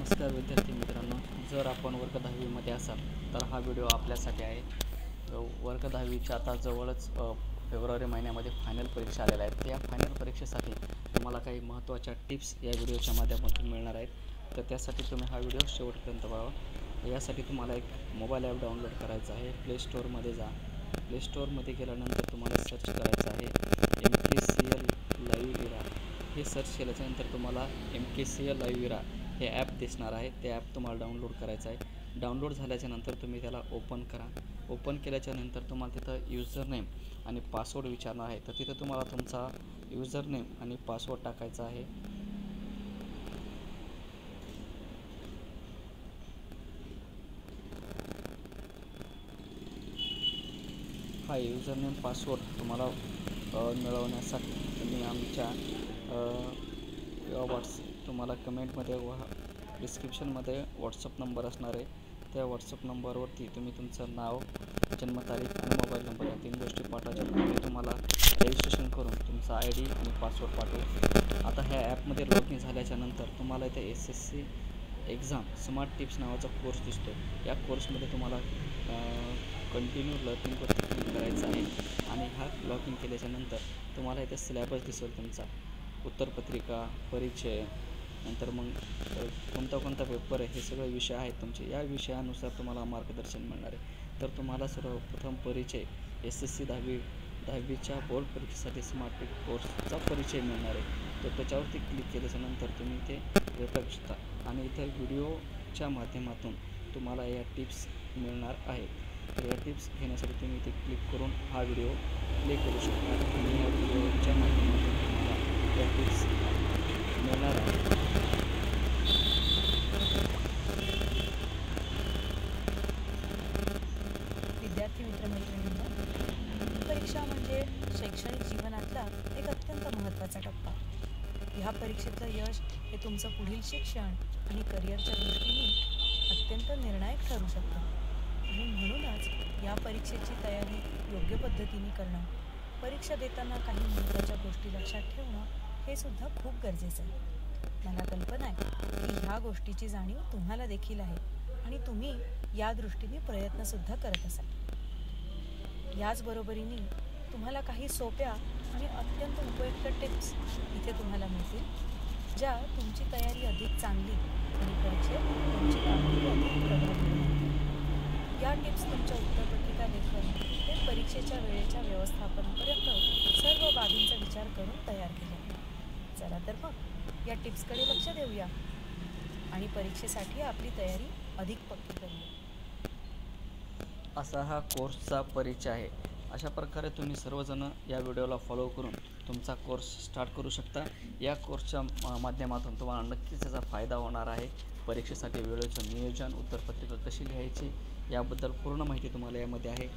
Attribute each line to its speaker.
Speaker 1: नमस्कार विद्यार्थी मित्रांनो, जर आपण वर्ग 10वीमध्ये असाल तर हा व्हिडिओ आपल्यासाठी आहे. वर्ग 10वीच्या आता जवळच फेब्रुवारी महिन्यामध्ये फायनल परीक्षा आलेल्या आहेत. त्या फायनल परीक्षेसाठी तुम्हाला काही महत्त्वाच्या टिप्स या व्हिडिओच्या माध्यमातून मिळणार आहेत. तर त्यासाठी तुम्ही हा व्हिडिओ शेवटपर्यंत बघावा. यासाठी तुम्हाला एक मोबाईल ॲप डाउनलोड करायचा आहे. प्ले स्टोअरमध्ये जा. प्ले स्टोअरमध्ये गेल्यानंतर तुम्हाला सर्च करायचं आहे MKCL लाईव्ह विरा. हे सर्च केल्याच्यानंतर तुम्हाला MKCL लाईव्ह विरा हे ॲप दिसणार आहे. ते ॲप तुम्हाला डाउनलोड करायचं आहे. डाउनलोड झाल्याच्यानंतर तुम्ही त्याला ओपन करा. ओपन केल्याच्यानंतर तुम्हाला तिथं युजर नेम आणि पासवर्ड विचारणार आहे. तर तिथं तुम्हाला तुमचा युजर नेम आणि पासवर्ड टाकायचा आहे. हा युजर नेम पासवर्ड तुम्हाला मिळवण्यासाठी तुम्ही आमच्या तुम्हाला कमेंटमध्ये डिस्क्रिप्शनमध्ये व्हॉट्सअप नंबर असणार आहे. त्या व्हॉट्सअप नंबरवरती तुम्ही तुमचं नाव, जन्मतारीख आणि मोबाईल नंबर या 3 गोष्टी पाठवायच्या. मी तुम्हाला रजिस्ट्रेशन करून तुमचा ID आणि पासवर्ड पाठवू. आता ह्या ॲपमध्ये लॉग इन झाल्याच्यानंतर तुम्हाला इथे SSC एक्झाम स्मार्ट टिप्स नावाचा कोर्स दिसतो. या कोर्समध्ये तुम्हाला कंटिन्यू लर्निंगवरती क्लिक करायचं आहे आणि हा लॉग इन केल्याच्यानंतर तुम्हाला इथे सिलॅबस दिसेल तुमचा, उत्तरपत्रिका, परिचय, नंतर मग कोणता पेपर आहे, हे सगळे विषय आहेत तुमचे. या विषयानुसार तुम्हाला मार्गदर्शन मिळणार आहे. तर तुम्हाला सर्वप्रथम परिचय SSC 10वीच्या बोर्ड परीक्षेसाठी स्मार्ट टिप कोर्सचा परिचय मिळणार आहे. तर त्याच्यावरती क्लिक केल्याच्यानंतर तुम्ही ते भेटू शकता आणि इथं व्हिडिओच्या माध्यमातून तुम्हाला या टिप्स मिळणार आहेत. तर या टिप्स घेण्यासाठी तुम्ही इथे क्लिक करून हा व्हिडिओ प्ले करू शकता आणि या व्हिडिओच्या माध्यमातून तुम्हाला या टिप्स मिळणार आहेत.
Speaker 2: विद्यार्थी मित्रमैत्रिणींनो, परीक्षा म्हणजे शैक्षणिक जीवनातला एक अत्यंत महत्त्वाचा टप्पा. ह्या परीक्षेतलं यश हे तुमचं पुढील शिक्षण आणि करिअरच्या दृष्टीने अत्यंत निर्णायक ठरू शकतं. आणि म्हणूनच या परीक्षेची तयारी योग्य पद्धतीने करणं, परीक्षा देताना काही महत्त्वाच्या गोष्टी लक्षात ठेवणं हे सुद्धा खूप गरजेचं आहे. मला कल्पना आहे की ह्या गोष्टीची जाणीव तुम्हाला देखील आहे आणि तुम्ही या दृष्टीने प्रयत्नसुद्धा करत असाल. याचबरोबरीने तुम्हाला काही सोप्या आणि अत्यंत उपयुक्त टिप्स इथे तुम्हाला मिळतील, ज्या तुमची तयारी अधिक चांगली आणि परीक्षेत तुमची कामगिरी अधिक प्रभावी बनवतील. या टिप्स तुमच्या उत्तरपत्रिका लेखन ते परीक्षेच्या वेळेच्या व्यवस्थापनापर्यंत सर्व बाबींचा विचार करून तयार केल्या. चला तर मग या टिप्सकडे लक्ष देऊया आणि परीक्षेसाठी आपली तयारी अधिक पक्की करूया.
Speaker 1: असा हा कोर्सचा परिचय आहे. अशा प्रकारे तुम्ही सर्वजण या व्हिडिओला फॉलो करून तुमचा कोर्स स्टार्ट करू शकता. या कोर्सच्या माध्यमातून तुम्हाला नक्कीच त्याचा फायदा होणार आहे. परीक्षेसाठी वेळेचं नियोजन, उत्तरपत्रिका कशी लिहायची याबद्दल पूर्ण माहिती तुम्हाला यामध्ये आहे.